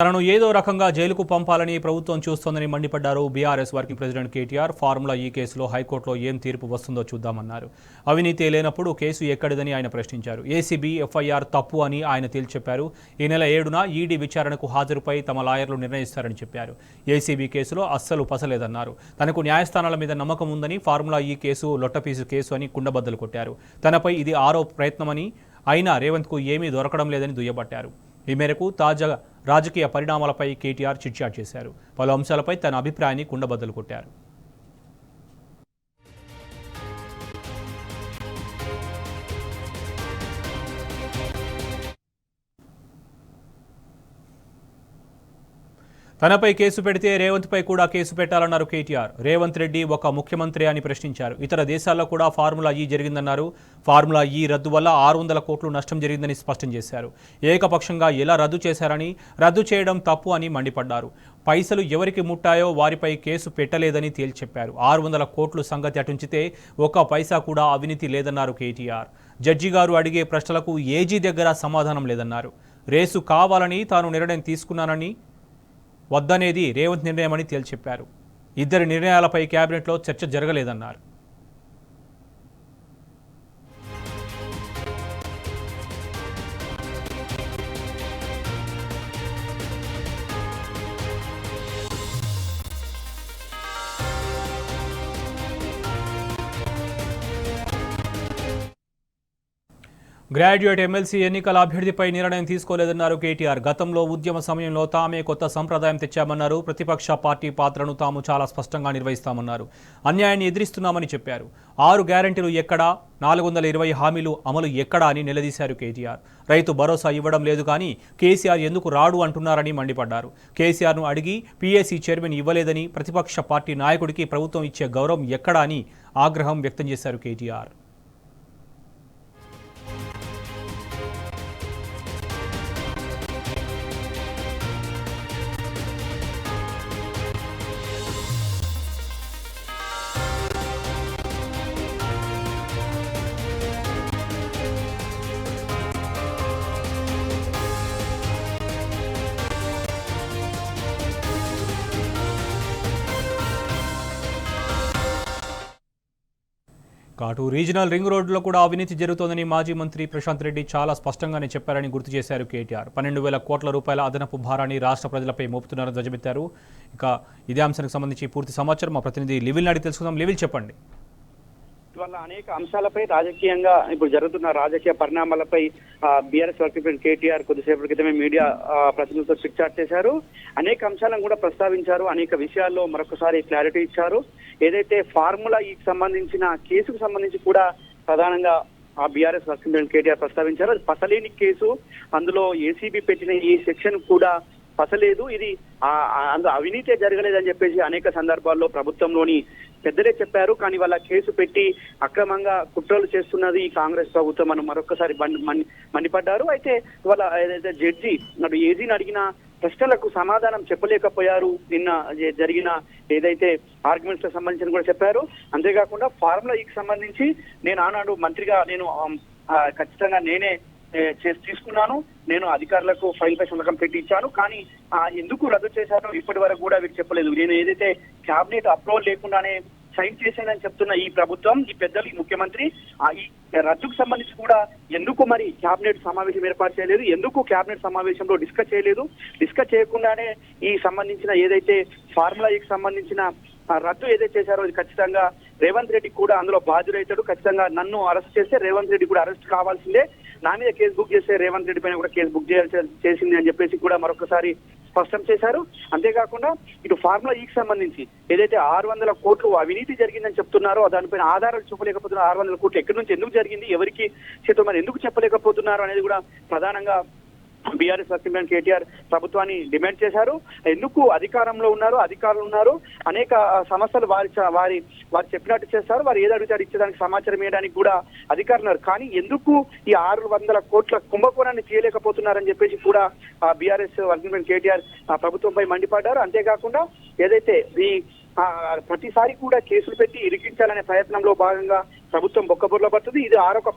తనను ఏదో రకంగా జైలుకు పంపాలని ప్రభుత్వం చూస్తోందని మండిపడ్డారు BRS working president KTR. Formula ఈ కేసులో హైకోర్టులో ఏం తీర్పు వస్తుందో చూద్దామన్నారు. అవినీతి లేనప్పుడు కేసు ఎక్కడిదని ఆయన ప్రశ్నించారు. ఏసీబీ ఎఫ్ఐఆర్ తప్పు అని ఆయన తేల్చెప్పారు. ఈ నెల 7న ఈడీ విచారణకు హాజరుపై తమ లాయర్లు నిర్ణయిస్తారని చెప్పారు. ఏసీబీ కేసులో అస్సలు పసలేదన్నారు. తనకు న్యాయస్థానాల మీద నమ్మకం ఉందని, ఫార్ములా ఈ కేసు లొట్టపీసు కేసు అని కుండబద్దలు కొట్టారు. తనపై ఇది ఆరో ప్రయత్నమని, అయినా రేవంత్కు ఏమీ దొరకడం లేదని దుయ్యబట్టారు. ఈ మేరకు తాజా రాజకీయ పరిణామాలపై కేటీఆర్ చిట్చాట్ చేశారు. పలు అంశాలపై తన అభిప్రాయాన్ని కుండబద్దలు కొట్టారు. తనపై కేసు పెడితే రేవంత్పై కూడా కేసు పెట్టాలన్నారు కేటీఆర్. రేవంత్ రెడ్డి ఒక ముఖ్యమంత్రి అని ప్రశ్నించారు. ఇతర దేశాల్లో కూడా ఫార్ములా ఈ జరిగిందన్నారు. ఫార్ములా ఈ రద్దు వల్ల 600 కోట్లు నష్టం జరిగిందని స్పష్టం చేశారు. ఏకపక్షంగా ఎలా రద్దు చేశారని, రద్దు చేయడం తప్పు అని మండిపడ్డారు. పైసలు ఎవరికి ముట్టాయో వారిపై కేసు పెట్టలేదని తేల్చెప్పారు. 600 కోట్లు సంగతి అటుంచితే ఒక్క పైసా కూడా అవినీతి లేదన్నారు కేటీఆర్. జడ్జి గారు అడిగే ప్రశ్నలకు ఏజీ దగ్గర సమాధానం లేదన్నారు. రేసు కావాలని తాను నిర్ణయం తీసుకున్నానని, వద్దనేది రేవంత్ నిర్ణయమని తేల్చెప్పారు. ఇద్దరి నిర్ణయాలపై కేబినెట్లో చర్చ జరగలేదన్నారు. గ్రాడ్యుయేట్ ఎమ్మెల్సీ ఎన్నికల అభ్యర్థిపై నిర్ణయం తీసుకోలేదన్నారు కేటీఆర్. గతంలో ఉద్యమ సమయంలో తామే కొత్త సంప్రదాయం తెచ్చామన్నారు. ప్రతిపక్ష పార్టీ పాత్రను తాము చాలా స్పష్టంగా నిర్వహిస్తామన్నారు. అన్యాయాన్ని ఎదిరిస్తున్నామని చెప్పారు. 6 గ్యారంటీలు ఎక్కడా, 420 హామీలు అమలు ఎక్కడా అని నిలదీశారు కేటీఆర్. రైతు భరోసా ఇవ్వడం లేదు కానీ కేసీఆర్ ఎందుకు రాడు అంటున్నారని మండిపడ్డారు. కేసీఆర్ను అడిగి పీఏసీ చైర్మన్ ఇవ్వలేదని, ప్రతిపక్ష పార్టీ నాయకుడికి ప్రభుత్వం ఇచ్చే గౌరవం ఎక్కడా అని ఆగ్రహం వ్యక్తం చేశారు కేటీఆర్. కాటు రీజనల్ రింగ్ రోడ్లో కూడా అవినీతి జరుగుతోందని మాజీ మంత్రి ప్రశాంత్ రెడ్డి చాలా స్పష్టంగానే చెప్పారని గుర్తు చేశారు కేటీఆర్. 12,000 కోట్ల రూపాయల అదనపు భారాన్ని రాష్ట్ర ప్రజలపై మోపుతున్నారని ధ్వజమెత్తారు. ఇక ఇదే అంశానికి సంబంధించి పూర్తి సమాచారం మా ప్రతినిధి లివిల్ నాడి తెలుసుకుందాం. లివిల్ చెప్పండి. వల్ల అనేక అంశాలపై రాజకీయంగా ఇప్పుడు జరుగుతున్న రాజకీయ పరిణామాలపై బీఆర్ఎస్ వర్కింగ్ ప్రెసిడెంట్ కేటీఆర్ కొద్దిసేపటి క్రితమే మీడియా ప్రతినిధులతో చిట్చాట్ చేశారు. అనేక అంశాలను కూడా ప్రస్తావించారు. అనేక విషయాల్లో మరొకసారి క్లారిటీ ఇచ్చారు. ఏదైతే ఫార్ములా ఈ సంబంధించిన కేసుకు సంబంధించి కూడా ప్రధానంగా బీఆర్ఎస్ వర్కింగ్ ప్రెసిడెంట్ కేటీఆర్ ప్రస్తావించారు. అది పసలేని కేసు, అందులో ఏసీబీ పెట్టిన ఈ సెక్షన్ కూడా పసలేదు, ఇది అందులో అవినీతే జరగలేదని చెప్పేసి అనేక సందర్భాల్లో ప్రభుత్వంలోని పెద్దలే చెప్పారు. కానీ వాళ్ళ కేసు పెట్టి అక్రమంగా కుట్రలు చేస్తున్నది ఈ కాంగ్రెస్ ప్రభుత్వం అని మరొకసారి మండిపడ్డారు. అయితే వాళ్ళ ఏదైతే జడ్జి ఏజీని అడిగిన ప్రశ్నలకు సమాధానం చెప్పలేకపోయారు. నిన్న జరిగిన ఏదైతే ఆర్గ్యుమెంట్స్ కి సంబంధించిన కూడా చెప్పారు. అంతేకాకుండా ఫార్ములా ఈకి సంబంధించి నేను ఆనాడు మంత్రిగా నేను ఖచ్చితంగా నేనే తీసుకున్నాను, నేను అధికారులకు ఫైల్ పై సంతకం పెట్టి ఇచ్చాను, కానీ ఎందుకు రద్దు చేశారో ఇప్పటి వరకు కూడా వీరికి చెప్పలేదు. నేను ఏదైతే క్యాబినెట్ అప్రూవల్ లేకుండానే సైన్ చేశానని చెప్తున్న ఈ ప్రభుత్వం, ఈ పెద్దలు, ఈ ముఖ్యమంత్రి ఈ రద్దుకు సంబంధించి కూడా ఎందుకు మరి క్యాబినెట్ సమావేశం ఏర్పాటు చేయలేదు, ఎందుకు క్యాబినెట్ సమావేశంలో డిస్కస్ చేయలేదు, డిస్కస్ చేయకుండానే ఈ సంబంధించిన ఏదైతే ఫార్ములా ఈకి సంబంధించిన రద్దు ఏదైతే చేశారో అది ఖచ్చితంగా రేవంత్ రెడ్డి కూడా అందులో బాధ్యుడైతాడు. ఖచ్చితంగా నన్ను అరెస్ట్ చేస్తే రేవంత్ రెడ్డి కూడా అరెస్ట్ కావాల్సిందే, నా మీద కేసు బుక్ చేస్తే రేవంత్ రెడ్డి పైన కూడా కేసు బుక్ చేసింది అని చెప్పేసి కూడా మరొకసారి స్పష్టం చేశారు. అంతేకాకుండా ఇటు ఫార్ములా ఈకి సంబంధించి ఏదైతే 600 కోట్లు అవినీతి జరిగిందని చెప్తున్నారో దానిపైన ఆధారాలు చూపలేకపోతున్నారు. 600 కోట్లు ఎక్కడి నుంచి ఎందుకు జరిగింది, ఎవరికి చేతో మరి ఎందుకు చెప్పలేకపోతున్నారు అనేది కూడా ప్రధానంగా బీఆర్ఎస్ వర్కింగ్ ప్రెసిడెంట్ కేటీఆర్ ప్రభుత్వాన్ని డిమాండ్ చేశారు. ఎందుకు అధికారంలో ఉన్నారు, అధికారులు ఉన్నారు, అనేక సమస్యలు వారి చెప్పినట్టు చేస్తారు, వారు ఏది అడిగితే ఇచ్చేదానికి సమాచారం ఇవ్వడానికి కూడా అధికారులు, కానీ ఎందుకు ఈ 600 కోట్ల కుంభకోణాన్ని చేయలేకపోతున్నారని చెప్పేసి కూడా బీఆర్ఎస్ వర్కింగ్ ప్రెసిడెంట్ కేటీఆర్ ప్రభుత్వంపై మండిపడ్డారు. అంతేకాకుండా ఏదైతే ఈ ప్రతిసారి కూడా కేసులు పెట్టి ఇరికించాలనే ప్రయత్నంలో భాగంగా ప్రభుత్వం బొక్కబుర్లో పడుతుంది. ఇది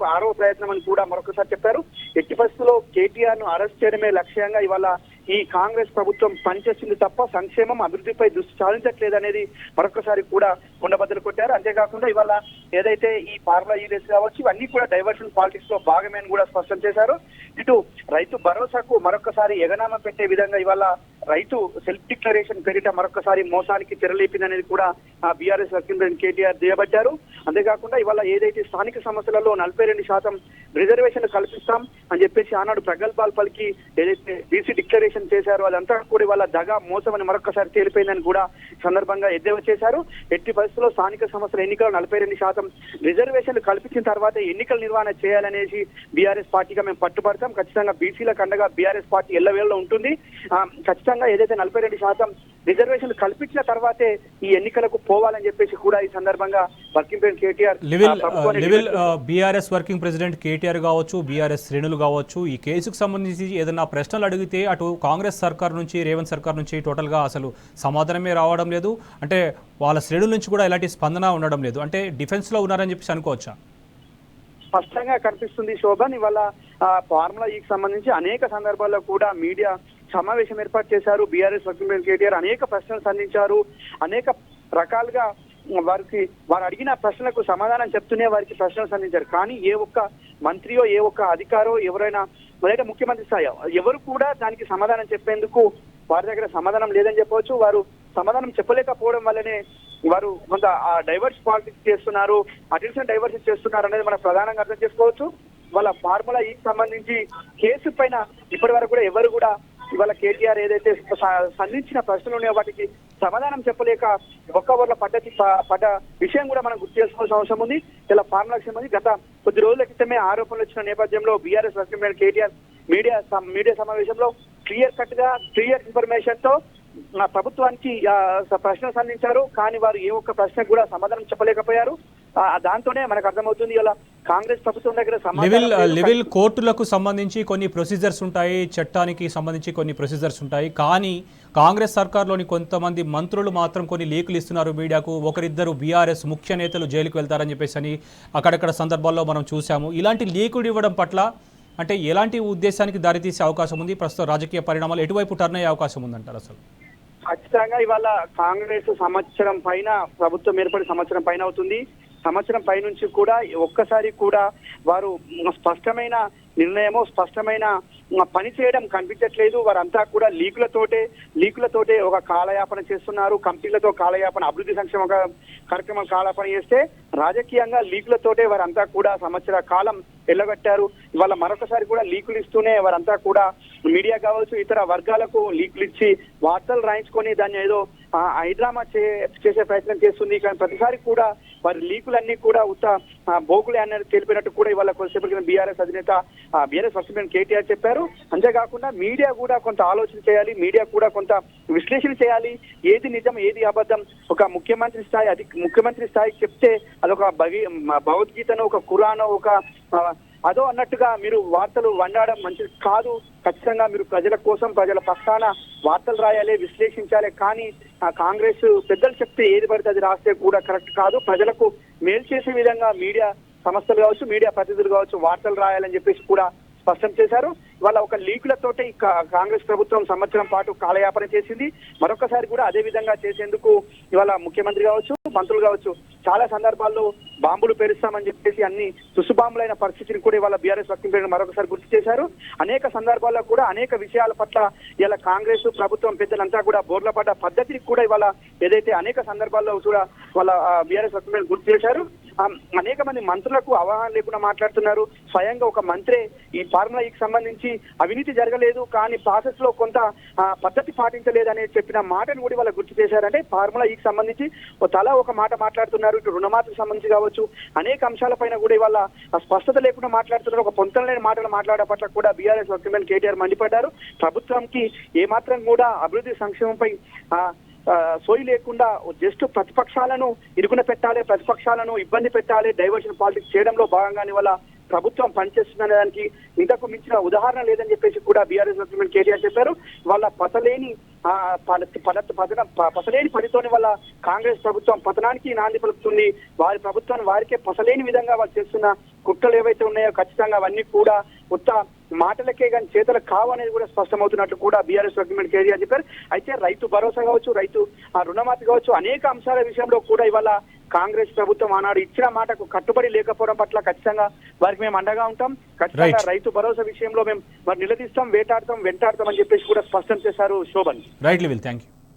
ఆరో ప్రయత్నం అని కూడా మరొకసారి చెప్పారు. ఎట్టి పరిస్థితుల్లో కేటీఆర్ ను అరెస్ట్ చేయడమే లక్ష్యంగా ఇవాళ ఈ కాంగ్రెస్ ప్రభుత్వం పనిచేస్తుంది తప్ప సంక్షేమం అభివృద్ధిపై దృష్టి సారించట్లేదు అనేది మరొకసారి కూడా కుండబద్దలు కొట్టారు. అంతేకాకుండా ఇవాళ ఏదైతే ఈ పార్లమెంట్ రేస్ కావచ్చు ఇవన్నీ కూడా డైవర్షన్ పాలిటిక్స్ లో భాగమే అని కూడా స్పష్టం చేశారు. ఇటు రైతు భరోసాకు మరొకసారి ఎగనామా పెట్టే విధంగా ఇవాళ రైతు సెల్ఫ్ డిక్లరేషన్ పేరిట మరొకసారి మోసానికి తెరలేపిందనేది కూడా బీఆర్ఎస్ వర్కింగ్ ప్రెసిడెంట్ కేటీఆర్ దిగబట్టారు. అంతేకాకుండా ఇవాళ ఏదైతే స్థానిక సంస్థలలో 42% రిజర్వేషన్లు కల్పిస్తాం అని చెప్పేసి ఆనాడు ప్రగల్భాలు పలికి ఏదైతే బీసీ డిక్లరేషన్ చేశారో అదంతా కూడా ఇవాళ దగా మోసం అని మరొకసారి తేలిపోయిందని కూడా సందర్భంగా ఎద్దేవా చేశారు. ఎట్టి పరిస్థితుల్లో స్థానిక సంస్థల ఎన్నికలు 42% రిజర్వేషన్లు కల్పించిన తర్వాత ఎన్నికల నిర్వహణ చేయాలనేసి బీఆర్ఎస్ పార్టీగా మేము పట్టుబడతాం. ఖచ్చితంగా బీసీలకు అండగా బీఆర్ఎస్ పార్టీ ఎల్లవేళలో ఉంటుంది. ఖచ్చితంగా ఏదైతే 42% రిజర్వేషన్లు కల్పించిన తర్వాతే ఈ ఎన్నికలకు పోవాలని చెప్పేసి కూడా ఈ సందర్భంగా working president KTR BRS working president KTR కావచ్చు, బీఆర్ఎస్ శ్రేణులు కావచ్చు, ఈ కేసుకు సంబంధించి ఏదైనా ప్రశ్నలు అడిగితే అటు కాంగ్రెస్ సర్కార్ నుంచి రేవంత్ సర్కార్ నుంచి టోటల్గా అసలు సమాధానమే రావడం లేదు. అంటే వాళ్ళ శ్రేణుల నుంచి కూడా ఎలాంటి స్పందన ఉండడం లేదు. అంటే డిఫెన్స్ లో ఉన్నారని చెప్పేసి అనుకోవచ్చా? స్పష్టంగా కనిపిస్తుంది శోభన్. ఇవాళ ఫార్ములా ఈకి సంబంధించి అనేక సందర్భాల్లో కూడా మీడియా సమావేశం ఏర్పాటు చేశారు. బీఆర్ఎస్ వర్కింగ్ ప్రెసిడెంట్ కేటీఆర్ అనేక ప్రశ్నలు సంధించారు. అనేక రకాలుగా వారు అడిగిన ప్రశ్నలకు సమాధానం చెప్తూనే వారికి ప్రశ్నలు సంధించారు. కానీ ఏ ఒక్క మంత్రియో ఏ ఒక్క అధికారో ఎవరైనా మొదట ముఖ్యమంత్రి స్థాయి ఎవరు కూడా దానికి సమాధానం చెప్పేందుకు వారి దగ్గర సమాధానం లేదని చెప్పవచ్చు. వారు సమాధానం చెప్పలేకపోవడం వల్లనే వారు కొంత డైవర్స్ పాలిటిక్స్ చేస్తున్నారు, అటెన్షన్ డైవర్షన్ చేస్తున్నారు అనేది మనం ప్రధానంగా అర్థం చేసుకోవచ్చు. వాళ్ళ ఫార్ములా ఈ సంబంధించి కేసు పైన ఇప్పటి వరకు కూడా ఎవరు కూడా ఇవాళ కేటీఆర్ ఏదైతే సంధించిన ప్రశ్నలు ఉన్నాయో వాటికి సమాధానం చెప్పలేక ఒక్క ఊర్ల పడ్డ విషయం కూడా మనం గుర్తు చేసుకోవాల్సిన అవసరం ఉంది. ఇలా ఫార్ములాకి సంబంధించి గత కొద్ది రోజుల క్రితమే ఆరోపణలు వచ్చిన నేపథ్యంలో BRS working president KTR media సమావేశంలో క్లియర్ ఇన్ఫర్మేషన్ తో ప్రభుత్వానికి ప్రశ్నలు సంధించారు. కానీ వారు ఏ ఒక్క ప్రశ్నకు కూడా సమాధానం చెప్పలేకపోయారు. దాంతోనే మనకు అర్థమవుతుంది ఇలా కాంగ్రెస్ ప్రభుత్వం దగ్గర లెవెల్ కోర్టులకు సంబంధించి కొన్ని ప్రొసీజర్స్ ఉంటాయి, చట్టానికి సంబంధించి కొన్ని ప్రొసీజర్స్ ఉంటాయి. కానీ కాంగ్రెస్ సర్కార్లోని కొంతమంది మంత్రులు మాత్రం కొన్ని లీకులు ఇస్తున్నారు మీడియాకు. ఒకరిద్దరు బీఆర్ఎస్ ముఖ్య నేతలు జైలుకు వెళ్తారని చెప్పేసి అని అక్కడక్కడ సందర్భాల్లో మనం చూసాము. ఇలాంటి లీకులు ఇవ్వడం పట్ల అంటే ఎలాంటి ఉద్దేశానికి దారితీసే అవకాశం ఉంది? ప్రస్తుత రాజకీయ పరిణామాలు ఎటువైపు టర్న్ అయ్యే అవకాశం ఉందంటారు? అసలు ఖచ్చితంగా ఇవాళ కాంగ్రెస్ సంవత్సరం పైన ప్రభుత్వం ఏర్పడి సంవత్సరం పైన అవుతుంది. సంవత్సరం పై నుంచి కూడా ఒక్కసారి కూడా వారు స్పష్టమైన నిర్ణయమో స్పష్టమైన పని చేయడం కనిపించట్లేదు. వారంతా కూడా లీకులతోటే ఒక కాలయాపన చేస్తున్నారు. కంపెనీలతో కాలయాపన, అభివృద్ధి సంక్షేమ కార్యక్రమం కాలయాపన చేస్తే రాజకీయంగా లీకులతోటే వారంతా కూడా సంవత్సర కాలం ఎల్లగట్టారు. ఇవాళ మరొకసారి కూడా లీకులు ఇస్తూనే వారంతా కూడా మీడియా కావచ్చు ఇతర వర్గాలకు లీకులు ఇచ్చి వార్తలు రాయించుకొని దాన్ని ఏదో హైడ్రామా చేసే ప్రయత్నం చేస్తుంది. కానీ ప్రతిసారి కూడా వారి లీకులన్నీ కూడా బోకులే అనేది తెలిపినట్టు కూడా ఇవాళ కొద్దిసేపటి బీఆర్ఎస్ అధినేత బీఆర్ఎస్ వర్కింగ్ ప్రెసిడెంట్ కేటీఆర్ చెప్పారు. అంతేకాకుండా మీడియా కూడా కొంత ఆలోచన చేయాలి, మీడియా కూడా కొంత విశ్లేషణ చేయాలి. ఏది నిజం ఏది అబద్ధం ఒక ముఖ్యమంత్రి స్థాయికి చెప్తే అదొక భగవద్గీతను ఒక ఖురాను ఒక అదో అన్నట్టుగా మీరు వార్తలు వండడం మంచిది కాదు. ఖచ్చితంగా మీరు ప్రజల కోసం ప్రజల పక్షాన వార్తలు రాయాలి, విశ్లేషించాలి. కానీ కాంగ్రెస్ పెద్దలు చెప్తే ఏది పడితే అది రాస్తే కూడా కరెక్ట్ కాదు. ప్రజలకు మేలు చేసే విధంగా మీడియా సంస్థలు కావచ్చు, మీడియా ప్రతినిధులు కావచ్చు వార్తలు రాయాలని చెప్పేసి కూడా స్పష్టం చేశారు. ఇవాళ ఒక లీకులతోటి కాంగ్రెస్ ప్రభుత్వం సంవత్సరం పాటు కాలయాపన చేసింది. మరొకసారి కూడా అదే విధంగా చేసేందుకు ఇవాళ ముఖ్యమంత్రి కావచ్చు, మంత్రులు కావచ్చు చాలా సందర్భాల్లో బాంబులు పేరుస్తామని చెప్పేసి అన్ని తుసుబాంబులైన పరిస్థితిని కూడా ఇవాళ బీఆర్ఎస్ వర్కింగ్ ప్రెసిడెంట్ మరొకసారి గుర్తు చేశారు. అనేక సందర్భాల్లో కూడా అనేక విషయాల పట్ల ఇలా కాంగ్రెస్ ప్రభుత్వం పెద్దలంతా కూడా బోర్ల పడ్డ పద్ధతిని కూడా ఇవాళ ఏదైతే అనేక సందర్భాల్లో కూడా వాళ్ళ బీఆర్ఎస్ వర్కింగ్ ప్రెసిడెంట్ గుర్తు చేశారు. అనేక మంది మంత్రులకు అవగాహన లేకుండా మాట్లాడుతున్నారు. స్వయంగా ఒక మంత్రే ఈ ఫార్ములా ఈకి సంబంధించి అవినీతి జరగలేదు కానీ ప్రాసెస్ లో కొంత పద్ధతి పాటించలేదని చెప్పిన మాటను కూడా వాళ్ళ గుర్తు చేశారంటే ఫార్ములా ఈకి సంబంధించి తలా ఒక మాట మాట్లాడుతున్నారు. ఇటు రుణమాఫీకి సంబంధించి కావచ్చు అనేక అంశాలపైన కూడా ఇవాళ స్పష్టత లేకుండా మాట్లాడుతున్నారు. ఒక పొంతన లేని మాటలు మాట్లాడే పట్ల కూడా బీఆర్ఎస్ వర్కింగ్ ప్రెసిడెంట్ కేటీఆర్ మండిపడ్డారు. ప్రభుత్వానికి ఏమాత్రం కూడా అభివృద్ధి సంక్షేమంపై సోయి లేకుండా జస్ట్ ప్రతిపక్షాలను ఇరుకున పెట్టాలి, ప్రతిపక్షాలను ఇబ్బంది పెట్టాలి, డైవర్షన్ పాలిటిక్స్ చేయడంలో భాగంగానే వల్ల ప్రభుత్వం పనిచేస్తుందనే దానికి ఇంతకు మించిన ఉదాహరణ లేదని చెప్పేసి కూడా బీఆర్ఎస్ వర్కింగ్ కేటీఆర్ చెప్పారు. వాళ్ళ పసలేని పనితోని వల్ల కాంగ్రెస్ ప్రభుత్వం పతనానికి నాంది పలుకుతుంది. వారి ప్రభుత్వాన్ని వారికే పసలేని విధంగా వాళ్ళు చేస్తున్న కుట్రలు ఏవైతే ఉన్నాయో ఖచ్చితంగా అవన్నీ కూడా కొత్త మాటలకే కానీ చేతలకు కావు అనేది కూడా స్పష్టమవుతున్నట్లు కూడా బీఆర్ఎస్ వర్కింగ్ కేటీఆర్ చెప్పారు. అయితే రైతు భరోసా కావచ్చు, రైతు రుణమాఫీ కావచ్చు, అనేక అంశాల విషయంలో కూడా ఇవాళ కాంగ్రెస్ ప్రభుత్వం ఆనాడు ఇచ్చిన మాటకు కట్టుబడి లేకపోవడం పట్ల ఖచ్చితంగా వారికి మేము అండగా ఉంటాం. ఖచ్చితంగా రైతు భరోసా విషయంలో మేము మరి నిలదీస్తాం, వెంటాడతాం అని చెప్పేసి కూడా స్పష్టం చేశారు Shobhan. Right level, thank you.